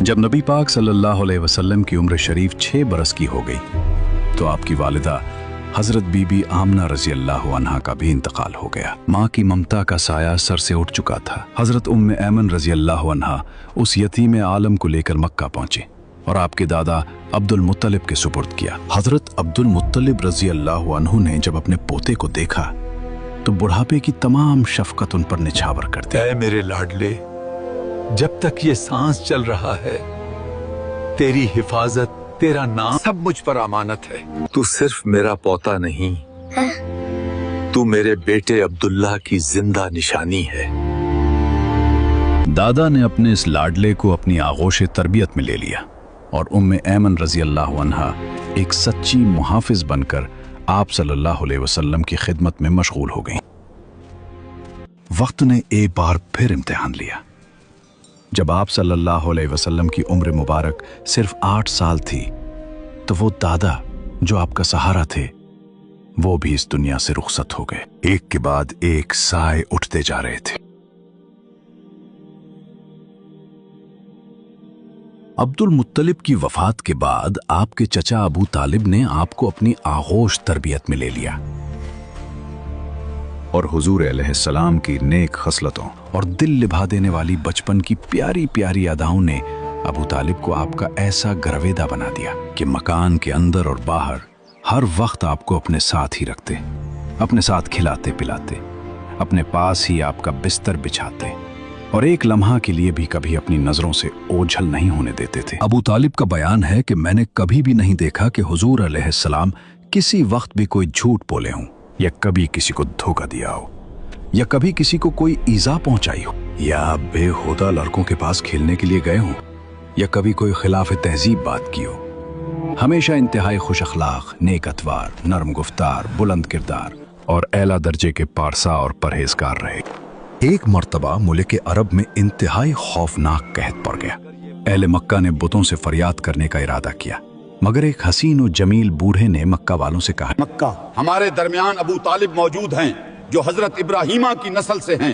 जब नबी पाक सल्लल्लाहु अलैहि वसल्लम की उम्र शरीफ 6 बरस की हो गई तो आपकी वालिदा हजरत बीबी आमना रजी अल्लाह अन्हा का भी इंतकाल हो गया। माँ की ममता का साया सर से उठ चुका था। हजरत उम्मे ऐमन रजी अल्लाह अन्हा उस यतीम आलम को लेकर मक्का पहुंचे और आपके दादा अब्दुल मुत्तलिब के सुपुर्द किया। हजरत अब्दुल मुत्तलिब रजी अल्लाह अन्हु ने जब अपने पोते को देखा तो बुढ़ापे की तमाम शफकत उन पर निछावर कर दी। ऐ मेरे लाडले, जब तक ये सांस चल रहा है तेरी हिफाजत, तेरा नाम सब मुझ पर अमानत है। तू सिर्फ मेरा पोता नहीं, तू मेरे बेटे अब्दुल्ला की जिंदा निशानी है। दादा ने अपने इस लाडले को अपनी आगोश तरबियत में ले लिया और उम्मे ऐमन रजी अल्लाह अन्हा एक सच्ची मुहाफिज बनकर आप सल्लल्लाहु अलैहि वसल्लम की खिदमत में मशगूल हो गईं। वक्त ने एक बार फिर इम्तिहान लिया। जब आप सल्लल्लाहु अलैहि वसल्लम की उम्र मुबारक सिर्फ 8 साल थी तो वो दादा जो आपका सहारा थे वो भी इस दुनिया से रुखसत हो गए। एक के बाद एक साए उठते जा रहे थे। अब्दुल मुत्तलिब की वफात के बाद आपके चचा अबू तालिब ने आपको अपनी आगोश तरबियत में ले लिया और हुजूर अलैहिस्सलाम की नेक खसलतों और दिल लिभा देने वाली बचपन की प्यारी प्यारी अदाओं ने अबू तालिब को आपका ऐसा गरवेदा बना दिया कि मकान के अंदर और बाहर हर वक्त आपको अपने साथ ही रखते, अपने साथ खिलाते पिलाते, अपने पास ही आपका बिस्तर बिछाते और एक लम्हा के लिए भी कभी अपनी नजरों से ओझल नहीं होने देते थे। अबू तालिब का बयान है कि मैंने कभी भी नहीं देखा कि हुजूर अलैहिस्सलाम किसी वक्त भी कोई झूठ बोले हों या कभी किसी को धोखा दिया हो या कभी किसी को कोई ईजा पहुंचाई हो या बेहुदा लड़कों के पास खेलने के लिए गए हों या कभी कोई खिलाफ तहजीब बात की हो। हमेशा इंतहाई खुश अखलाक, नेक अतवार, नरम गुफ्तार, बुलंद किरदार और एला दर्जे के पारसा और परहेजगार रहे। एक मर्तबा मुल्क अरब में इंतहाई खौफनाक कहत पड़ गया। अहले मक्का ने बुतों से फरियाद करने का इरादा किया, मगर एक हसीन और जमील बूढ़े ने मक्का वालों से कहा, मक्का हमारे दरमियान अबू तालिब मौजूद हैं जो हजरत इब्राहिमा की नस्ल से हैं।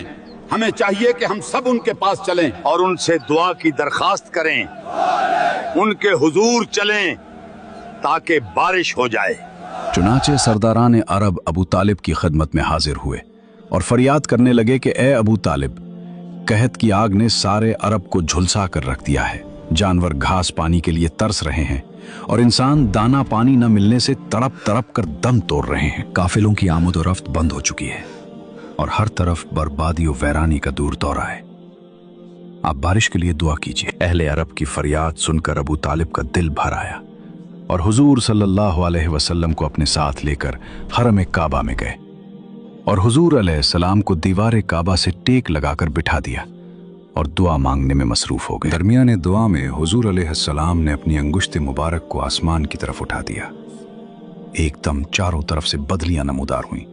हमें चाहिए कि हम सब उनके पास चलें और उनसे दुआ की दरखास्त करें, उनके हुजूर चलें ताकि बारिश हो जाए। चुनाचे सरदारान अरब अबू तालिब की खिदमत में हाजिर हुए और फरियाद करने लगे कि ए अबू तालिब, कहत की आग ने सारे अरब को झुलसा कर रख दिया है। जानवर घास पानी के लिए तरस रहे हैं और इंसान दाना पानी न मिलने से तड़प तड़प कर दम तोड़ रहे हैं। काफिलों की आमद और रफ्त बंद हो चुकी है और हर तरफ बर्बादी और वैरानी का दूर दौरा है। आप बारिश के लिए दुआ कीजिए। अहले अरब की फरियाद सुनकर अबू तालिब का दिल भर आया और हुजूर सल्लल्लाहु अलैहि वसल्लम को अपने साथ लेकर हरम काबा में गए और हुजूर अलैहिस्सलाम को दीवार काबा से टेक लगाकर बिठा दिया और दुआ मांगने में मसरूफ हो गए। दरमियाने दुआ में हुजूर अलैहिस्सलाम ने अपनी अंगुश्त मुबारक को आसमान की तरफ उठा दिया। एकदम चारों तरफ से बदलियां नमूदार हुईं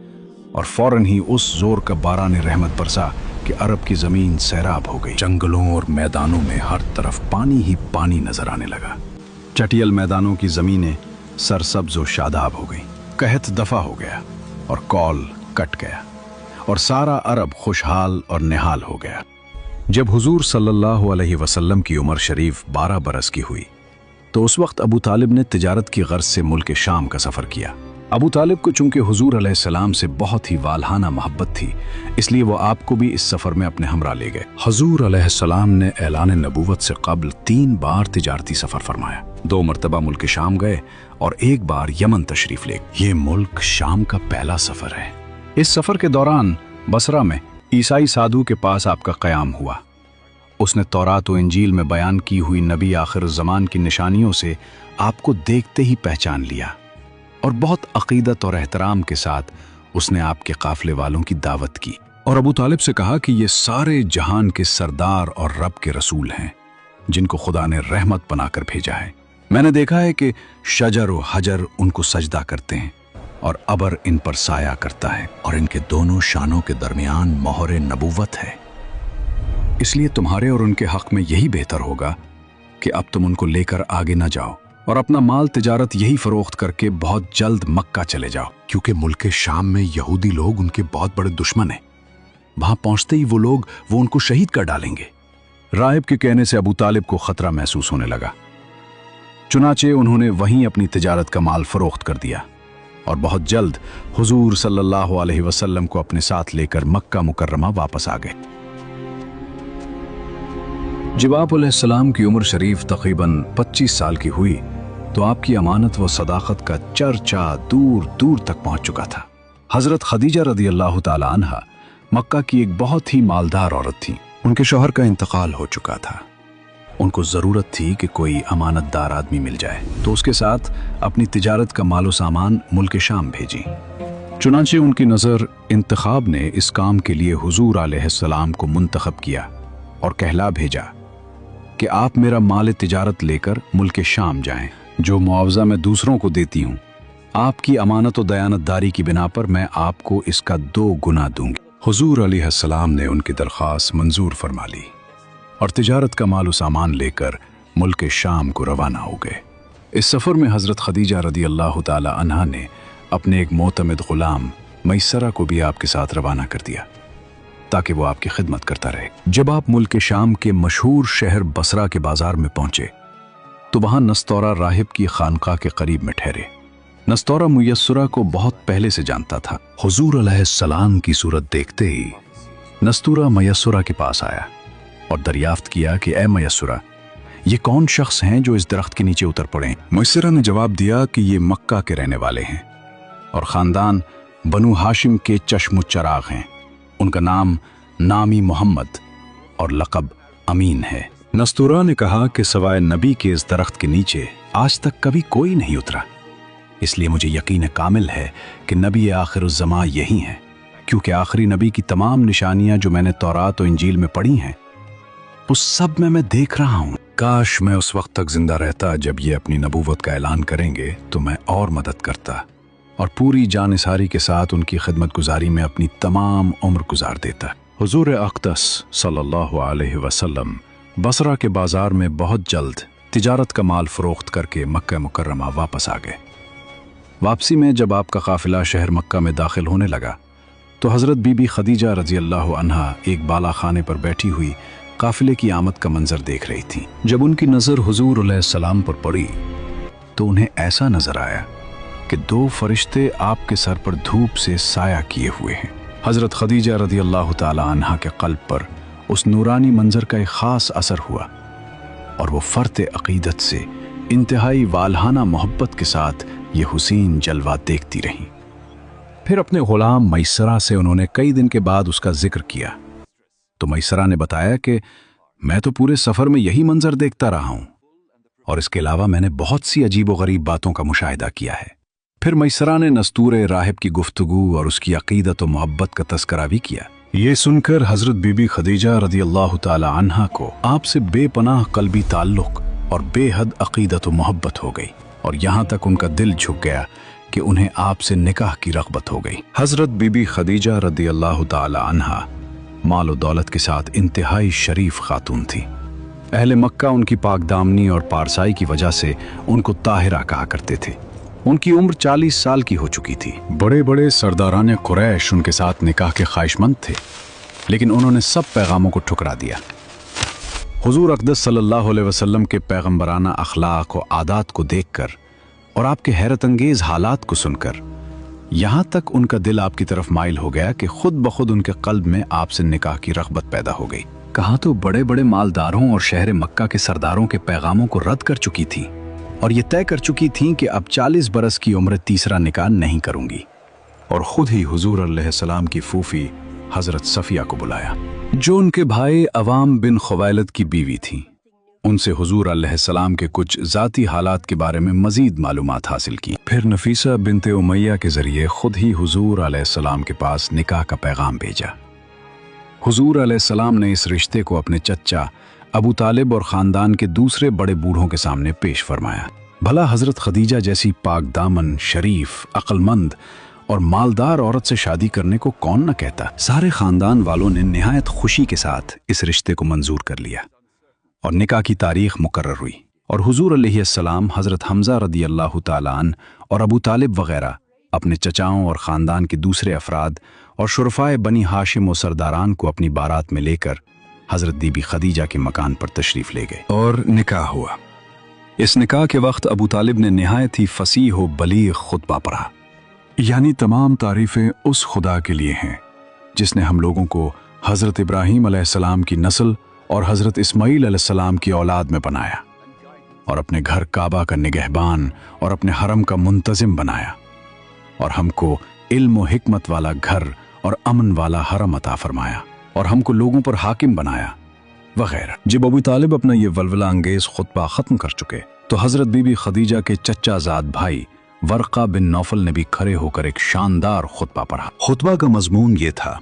और फौरन ही उस जोर का बारान रहमत बरसा कि अरब की जमीन सैराब हो गई। जंगलों और मैदानों में हर तरफ पानी ही पानी नजर आने लगा। चटियल मैदानों की जमीनें सरसब्ज और शादाब हो गई। कहत दफा हो गया और कौल कट गया और सारा अरब खुशहाल और निहाल हो गया। जब हुजूर सल्लल्लाहु अलैहि वसल्लम की उम्र शरीफ 12 बरस की हुई तो उस वक्त अबू तालिब ने तिजारत की गर्ज से मुल्क शाम का सफर किया। अबू तालिब को चूंकि हुजूर अलैहिस्सलाम से बहुत ही वालहाना मोहब्बत थी, इसलिए वो आपको भी इस सफर में अपने हमरा ले गए। हुजूर अलैहिस्सलाम ने ऐलान नबूवत से कबल 3 बार तिजारती सफर फरमाया। 2 मरतबा मुल्क शाम गए और 1 बार यमन तशरीफ ले गए। ये मुल्क शाम का पहला सफर है। इस सफर के दौरान बसरा में ईसाई साधु के पास आपका क़याम हुआ। उसने तौरात और इंजील में बयान की हुई नबी आखिर ज़मान की निशानियों से आपको देखते ही पहचान लिया और बहुत अकीदत और एहतराम के साथ उसने आपके काफले वालों की दावत की और अबू तालिब से कहा कि ये सारे जहान के सरदार और रब के रसूल हैं जिनको खुदा ने रहमत बनाकर भेजा है। मैंने देखा है कि शजर और हजर उनको सजदा करते हैं और अबर इन पर साया करता है और इनके दोनों शानों के दरमियान मोहरे नबूवत है। इसलिए तुम्हारे और उनके हक में यही बेहतर होगा कि अब तुम उनको लेकर आगे न जाओ और अपना माल तिजारत यही फरोख्त करके बहुत जल्द मक्का चले जाओ, क्योंकि मुल्क शाम में यहूदी लोग उनके बहुत बड़े दुश्मन हैं। वहां पहुंचते ही वो उनको शहीद कर डालेंगे। राहिब के कहने से अबू तालिब को खतरा महसूस होने लगा। चुनाचे उन्होंने वहीं अपनी तिजारत का माल फरोख्त कर दिया और बहुत जल्द हुजूर सल्लल्लाहु अलैहि वसल्लम को अपने साथ लेकर मक्का मुकर्रमा वापस आ गए। जब आप अलैहिस्सलाम की उम्र शरीफ तकरीबन 25 साल की हुई तो आपकी अमानत व सदाकत का चर्चा दूर दूर तक पहुंच चुका था। हजरत खदीजा रदी अल्लाह ताला अन्हा मक्का की एक बहुत ही मालदार औरत थी। उनके शौहर का इंतकाल हो चुका था। उनको जरूरत थी कि कोई अमानतदार आदमी मिल जाए, तो उसके साथ अपनी तिजारत का मालो सामान मुल्क शाम भेजी। चुनांचे उनकी नज़र इंतखाब ने इस काम के लिए हुजूर अलैहिस्सलाम को मुंतखब किया और कहला भेजा कि आप मेरा माल तिजारत लेकर मुल्क शाम जाएं। जो मुआवजा मैं दूसरों को देती हूँ, आपकी अमानत और दयानतदारी की बिना पर मैं आपको इसका 2 गुना दूंगी। हुजूर अलैहिस्सलाम ने उनकी दरख्वास्त मंजूर फरमा ली और तिजारत का माल सामान लेकर मुल्क शाम को रवाना हो गए। इस सफ़र में हज़रत खदीजा रदी अल्लाह ताला अन्हा ने अपने एक मोतमिद गुलाम मैसरा को भी आपके साथ रवाना कर दिया ताकि वो आपकी खिदमत करता रहे। जब आप मुल्क शाम के मशहूर शहर बसरा के बाजार में पहुंचे तो वहां नस्तौरा राहिब की खानकाह के करीब में ठहरे। नस्तौरा मुयस्सरा को बहुत पहले से जानता था। हुजूर अलैहिस्सलाम की सूरत देखते ही नस्तूरा मुयस्सरा के पास आया और दरियाफ्त किया कि ए मुयस्सरा, ये कौन शख्स हैं जो इस दरख्त के नीचे उतर पड़े? मुयस्सरा ने जवाब दिया कि ये मक्का के रहने वाले हैं और खानदान बनु हाशिम के चश्म चराग हैं। उनका नाम नामी मोहम्मद और लक़ब अमीन है। नस्तूरा ने कहा कि सवाए नबी के इस दरख्त के नीचे आज तक कभी कोई नहीं उतरा, इसलिए मुझे यकीन कामिल है कि नबी आखिरुज़्ज़मा यही हैं, क्योंकि आखिरी नबी की तमाम निशानियां जो मैंने तौरात और इंजील में पढ़ी हैं उस सब में मैं देख रहा हूं। काश मैं उस वक्त तक जिंदा रहता जब ये अपनी नबूवत का ऐलान करेंगे, तो मैं और मदद करता और पूरी जानिसारी के साथ उनकी खिदमत गुजारी में अपनी तमाम उम्र गुजार देता। हुजूर अक़दस सल्लल्लाहु अलैहि वसल्लम बसरा के बाजार में बहुत जल्द तिजारत का माल फरोख्त करके मक्का मुकर्रमा वापस आ गए। वापसी में जब आपका काफिला शहर मक्का में दाखिल होने लगा तो हज़रत बीबी खदीजा रज़ी अल्लाह अन्हा एक बाला खाने पर बैठी हुई काफिले की आमद का मंजर देख रही थी। जब उनकी नज़र हुजूर अलैहिस्सलाम पर पड़ी तो उन्हें ऐसा नजर आया कि 2 फरिश्ते आपके सर पर धूप से साया किए हुए हैं। हज़रत खदीजा रज़ी अल्लाह ताला अन्हा के क़ल्ब पर उस नूरानी मंजर का एक ख़ास असर हुआ और वो फ़र्त अक़ीदत से इंतहाई वालहाना मोहब्बत के साथ ये हुसीन जलवा देखती रहीं। फिर अपने ग़ुलाम मैसरा से उन्होंने कई दिन के बाद उसका जिक्र किया तो मैसरा ने बताया कि मैं तो पूरे सफ़र में यही मंजर देखता रहा हूँ और इसके अलावा मैंने बहुत सी अजीब व गरीब बातों का मुशाहिदा किया है। फिर मैसरा ने नस्तूरे राहिब की गुफ्तगू और उसकी अक़ीदत व मोहब्बत का तज़किरा भी किया। ये सुनकर हज़रत बीबी खदीजा रज़ी अल्लाह ताला अन्हा को आपसे बेपनाह क़ल्बी ताल्लुक़ और बेहद अक़ीदत व मोहब्बत हो गई और यहाँ तक उनका दिल झुक गया कि उन्हें आपसे निकाह की रग़बत हो गई। हज़रत बीबी खदीजा रज़ी अल्लाह ताला अन्हा माल और दौलत के साथ इंतहाई शरीफ खातून थी। अहले मक्का उनकी पाकदामनी और पारसाई की वजह से उनको ताहिरा कहा करते थे। उनकी उम्र 40 साल की हो चुकी थी। बड़े बड़े सरदारान कुरैश उनके साथ निकाह के ख्वाहिशमंद थे, लेकिन उन्होंने सब पैगामों को ठुकरा दिया। हुजूर अक़दस सल्लल्लाहु अलैहि वसल्लम के पैगम्बराना अखलाक और आदात को देखकर और आपके हैरत अंगेज हालात को सुनकर यहाँ तक उनका दिल आपकी तरफ माइल हो गया कि खुद ब खुद उनके क़ल्ब में आपसे निकाह की रग़बत पैदा हो गई। कहाँ तो बड़े बड़े मालदारों और शहर मक्का के सरदारों के पैगामों को रद्द कर चुकी थी और ये तय कर चुकी थीं कि अब 40 बरस की उम्र तीसरा निकाह नहीं करूंगी, और खुद ही हुजूर अलैहिस्सलाम की फूफी हज़रत सफ़िया को बुलाया जो उनके भाई अवाम बिन खुवैलद की बीवी थी। उनसे हुजूर अलैहिस्सलाम के कुछ ज़ाती हालात के बारे में मज़ीद मालूमात हासिल की। फिर नफीसा बिनते उमैया के ज़रिए खुद ही हुजूर अलैहिस्सलाम के पास निकाह का पैगाम भेजा। हुजूर अलैहिस्सलाम ने इस रिश्ते को अपने चच्चा अबू तालिब और ख़ानदान के दूसरे बड़े बूढ़ों के सामने पेश फरमाया। भला हज़रत खदीजा जैसी पाक दामन, शरीफ, अक्लमंद और मालदार औरत से शादी करने को कौन न कहता। सारे ख़ानदान वालों ने निहायत खुशी के साथ इस रिश्ते को मंजूर कर लिया और निकाह की तारीख मुकर्रर हुई और हुजूर अलैहिस्सलाम हज़रत हमज़ा रदी अल्लाह ताला अन्हु और अबू तालिब वग़ैरह अपने चचाओं और ख़ानदान के दूसरे अफराद और शुरफ़ाए बनी हाशिम और सरदारान को अपनी बारात में लेकर हजरत बीबी खदीजा के मकान पर तशरीफ ले गए और निकाह हुआ। इस निकाह के वक्त अबू तालिब ने निहायत ही फसीह व बलीग खुतबा पढ़ा, यानी तमाम तारीफें उस खुदा के लिए हैं जिसने हम लोगों को हजरत इब्राहीम अलैहिस्सलाम की नस्ल और हजरत इस्माईल अलैहिस्सलाम की औलाद में बनाया और अपने घर काबा का निगहबान और अपने हरम का मुंतजिम बनाया और हमको इल्म व हिकमत वाला घर और अमन वाला हरम अता फरमाया और हमको लोगों पर हाकिम बनाया वगैरह। जब अबू तालिब अपना ये वलवला अंगेज खुतबा खत्म कर चुके तो हजरत बीबी खदीजा के चचाजाद भाई वर्का बिन नौफल ने भी खड़े होकर एक शानदार खुतबा पढ़ा। खुतबा का मजमून ये था,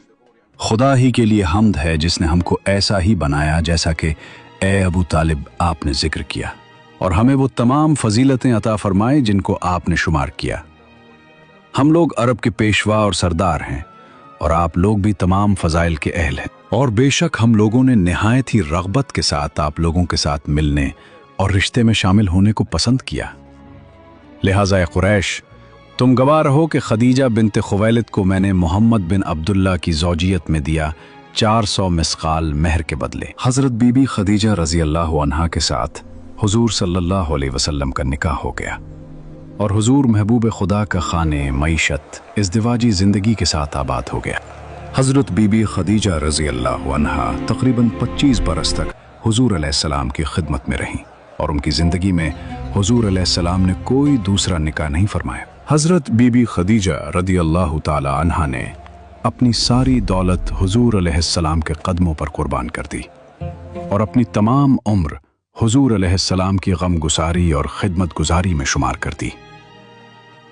खुदा ही के लिए हम्द है जिसने हमको ऐसा ही बनाया जैसा कि ए अबू तालिब आपने जिक्र किया, और हमें वो तमाम फजीलतें अता फरमाए जिनको आपने शुमार किया। हम लोग अरब के पेशवा और सरदार हैं और आप लोग भी तमाम फजाइल के अहल हैं, और बेशक हम लोगों ने निहायत ही रग़बत के साथ आप लोगों के साथ मिलने और रिश्ते में शामिल होने को पसंद किया। लिहाजा ए कुरैश, तुम गवाह रहो कि खदीजा बिनते खुवैलिद को मैंने मोहम्मद बिन अब्दुल्ला की ज़ौजियत में दिया 400 मिस्काल महर के बदले। हज़रत बीबी खदीजा रज़ी अल्लाह अन्हा के साथ हुजूर सल्लल्लाहु अलैहि वसल्लम का निकाह हो गया और हुजूर महबूब खुदा का खाने, मईशत, इज़्दिवाजी ज़िंदगी के साथ आबाद हो गया। हज़रत बीबी खदीजा रज़ी अल्लाह अन्हा तकरीबन 25 बरस तक हुजूर अलैहिस्सलाम की खिदमत में रहीं और उनकी ज़िंदगी में हुजूर अलैहिस्सलाम ने कोई दूसरा निकाह नहीं फरमाया। हज़रत बीबी खदीजा रज़ी अल्लाह ताला अन्हा ने अपनी सारी दौलत हुजूर अलैहिस्सलाम के कदमों पर कुर्बान कर दी और अपनी तमाम उम्र हुजूर अलैहिस्सलाम की गमगुसारी और खिदमत गुजारी में शुमार कर दी,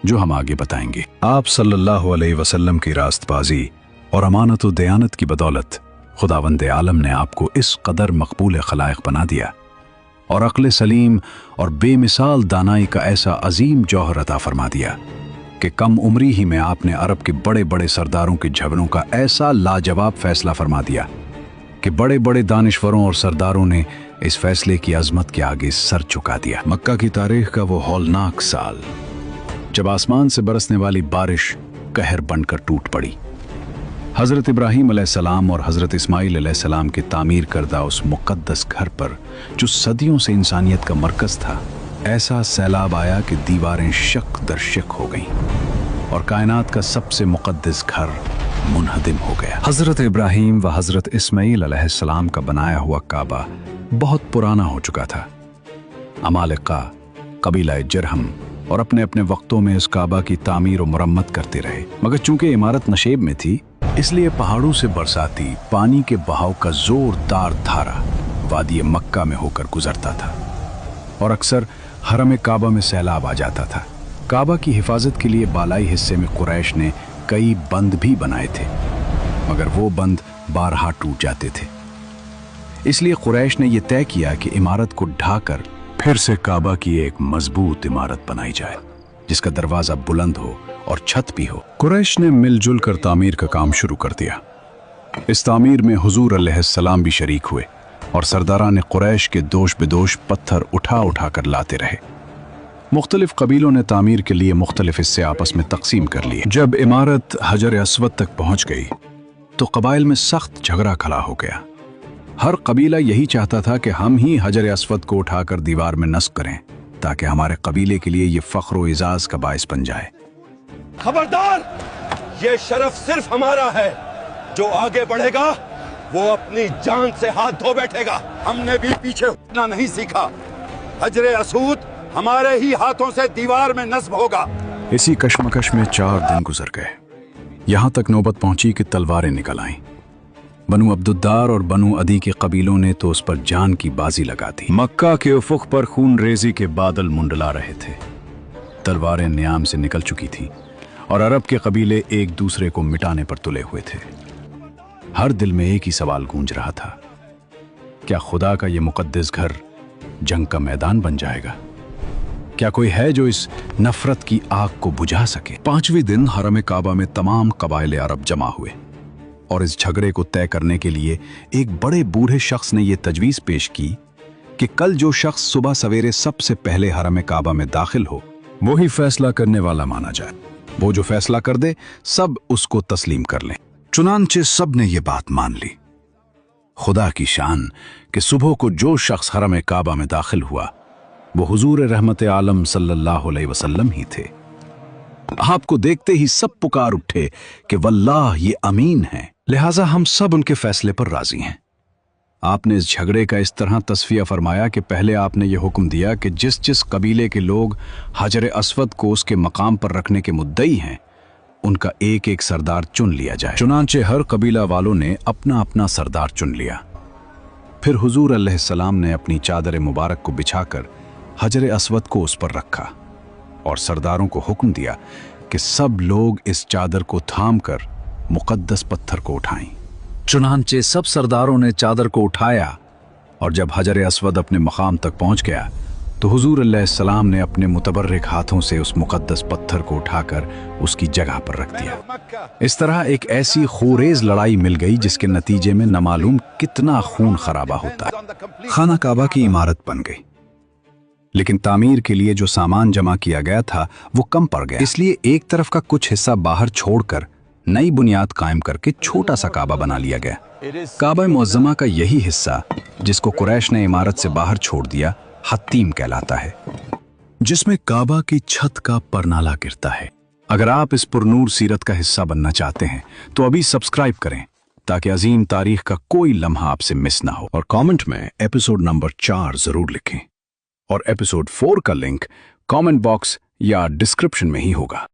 जो हम आगे बताएंगे। आप सल्लल्लाहु अलैहि वसल्लम की रास्तबाजी और अमानत व दयानत की बदौलत खुदावंद आलम ने आपको इस कदर मकबूल खलाइक बना दिया और अक्ल सलीम और बेमिसाल दानाई का ऐसा अजीम जौहर अता फरमा दिया कि कम उम्री ही में आपने अरब के बड़े बड़े सरदारों के झगड़ों का ऐसा लाजवाब फैसला फरमा दिया कि बड़े बड़े दानिश्वरों और सरदारों ने इस फैसले की अजमत के आगे सर झुका दिया। मक्का की तारीख का वो हौलनाक साल जब आसमान से बरसने वाली बारिश कहर बनकर टूट पड़ी। हज़रत इब्राहीम अलैहिस्सलाम और हज़रत इस्माईल अलैहिस्सलाम के तामीर करदा उस मुक़द्दस घर पर जो सदियों से इंसानियत का मरकज़ था, ऐसा सैलाब आया कि दीवारें शक दर शक हो गईं और कायनात का सबसे मुक़द्दस घर मुनहदिम हो गया। हज़रत इब्राहीम व हज़रत इस्माईल अलैहिस्सलाम का बनाया हुआ काबा बहुत पुराना हो चुका था। अमालिका, कबीला जरहम और अपने अपने वक्तों में इस काबा की तामीर और मुरम्मत करते रहे, मगर चूंकि इमारत नशेब में थी इसलिए पहाड़ों से बरसाती पानी के बहाव का जोरदार धारा वादी मक्का में होकर गुजरता था और अक्सर हरम काबा में सैलाब आ जाता था। काबा की हिफाजत के लिए बालाई हिस्से में कुरैश ने कई बंद भी बनाए थे, मगर वो बंद बारहा टूट जाते थे। इसलिए कुरैश ने यह तय किया कि इमारत को ढाकर फिर से काबा की एक मजबूत इमारत बनाई जाए जिसका दरवाजा बुलंद हो और छत भी हो। कुरैश ने मिलजुल कर तामीर का काम शुरू कर दिया। इस तामीर में हुजूर अलैहिस्सलाम भी शरीक हुए और सरदारान कुरैश के दोष बेदोश पत्थर उठा उठा कर लाते रहे। मुख्तलिफ कबीलों ने तामीर के लिए मुख्तलिफ हिस्से आपस में तकसीम कर लिए। जब इमारत हजर अस्वद तक पहुंच गई तो कबाइल में सख्त झगड़ा खड़ा हो गया। हर कबीला यही चाहता था कि हम ही हजर अस्वद को उठाकर दीवार में नस्ब करें ताकि हमारे कबीले के लिए ये फख्र व इजाज का बाइस बन जाए। खबरदार, ये शरफ सिर्फ हमारा है, जो आगे बढ़ेगा वो अपनी जान से हाथ धो बैठेगा। हमने भी पीछे हटना नहीं सीखा। हजर अस्वद हमारे ही हाथों से दीवार में नस्ब होगा। इसी कश्मकश में 4 दिन गुजर गए। यहां तक नौबत पहुंची कि तलवारें निकल आईं। बनु अब्दुद्दार और बनु अदी के कबीलों ने तो उस पर जान की बाजी लगा दी। मक्का के उफुक पर खून रेजी के बादल मुंडला रहे थे। तलवारें नियाम से निकल चुकी थीं और अरब के कबीले एक दूसरे को मिटाने पर तुले हुए थे। हर दिल में एक ही सवाल गूंज रहा था, क्या खुदा का ये मुकद्दस घर जंग का मैदान बन जाएगा? क्या कोई है जो इस नफरत की आग को बुझा सके? 5वें दिन हरम काबा में तमाम कबाइले अरब जमा हुए और इस झगड़े को तय करने के लिए एक बड़े बूढ़े शख्स ने यह तजवीज पेश की कि कल जो शख्स सुबह सवेरे सबसे पहले हरम काबा में दाखिल हो वो ही फैसला करने वाला माना जाए। वो जो फैसला कर दे सब उसको तस्लीम कर लें। चुनांचे सब ने ये बात मान ली खुदा की शान कि सुबह को जो शख्स हरम काबा में दाखिल हुआ वो हुजूर रहमत आलम सल्लल्लाहु अलैहि वसल्लम ही थे। आपको देखते ही सब पुकार उठे कि वल्लाह ये अमीन है, लिहाजा हम सब उनके फैसले पर राजी हैं। आपने इस झगड़े का इस तरह तस्फिया फरमाया कि पहले आपने ये हुक्म दिया कि जिस जिस कबीले के लोग हजर अस्वद को उसके मकाम पर रखने के मुद्दई हैं उनका एक एक सरदार चुन लिया जाए। चुनांचे हर कबीला वालों ने अपना अपना सरदार चुन लिया। फिर हुजूर अलैहिस्सलाम ने अपनी चादर मुबारक को बिछाकर हजर अस्वद को उस पर रखा और सरदारों को हुक्म दिया कि सब लोग इस चादर को थाम कर मुकद्दस पत्थर को उठाएं। चुनांचे सब सरदारों ने चादर को उठाया और जब हजर अस्वद अपने मकाम तक पहुंच गया तो हुजूर अलैहिस्सलाम ने अपने मुतबर्रिक हाथों से उस मुकद्दस पत्थर को उठाकर उसकी जगह पर रख दिया। इस तरह एक ऐसी खूरेज लड़ाई मिल गई जिसके नतीजे में न मालूम कितना खून खराबा होता है। खाना काबा की इमारत बन गई, लेकिन तामीर के लिए जो सामान जमा किया गया था वो कम पड़ गया। इसलिए एक तरफ का कुछ हिस्सा बाहर छोड़कर नई बुनियाद कायम करके छोटा सा काबा बना लिया गया। काबा मुअज्जमा का यही हिस्सा जिसको कुरैश ने इमारत से बाहर छोड़ दिया हत्तीम कहलाता है, जिसमें काबा की छत का परनाला गिरता है। अगर आप इस पुरनूर सीरत का हिस्सा बनना चाहते हैं तो अभी सब्सक्राइब करें ताकि अजीम तारीख का कोई लम्हा आपसे मिस ना हो, और कमेंट में एपिसोड नंबर 4 जरूर लिखें और एपिसोड 4 का लिंक कमेंट बॉक्स या डिस्क्रिप्शन में ही होगा।